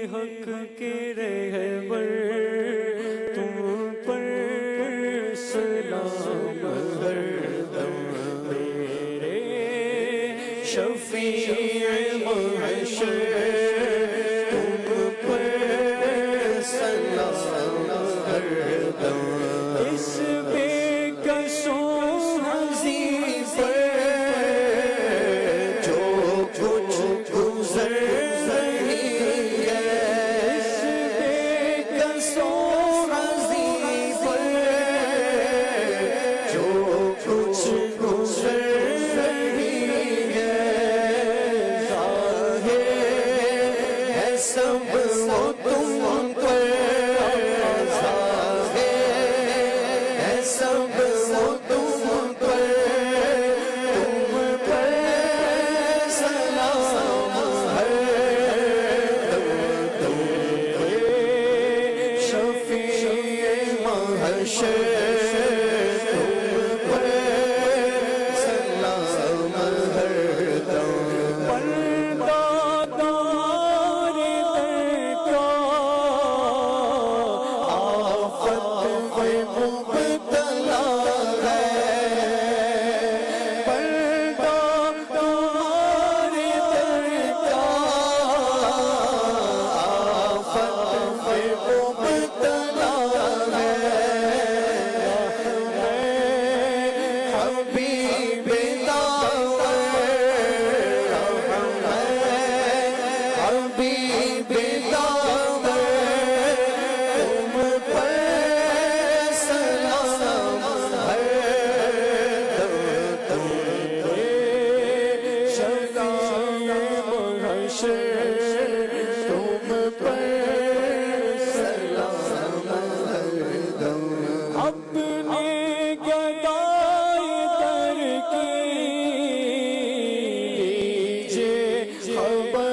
حق کے رہبر تم پر سلام ہر دم میرے شفیع محشر تم پر سلام ہر دم اس بے کسوں ہنسی پر جو کچھ گزر رہی ہے اس بے کسوں ہنسی پر جو کچھ گزر رہی ہے ظاہر ہے سب وہ تم پر ظاہر ہے سب وہ تم پر تم پر سلام ہر دم شفیع محشر تم پر سلام ہر دم پردہ دار در کا آفت میں مبتلا ہے پردہ دار در کا آفت میں مبتلا ہے حبیب داور حبیب داور تم پر سلام ہر دم تم شفیع محشر تم پر سلام ہر دم اپنے گدائی در کی لیجے خبر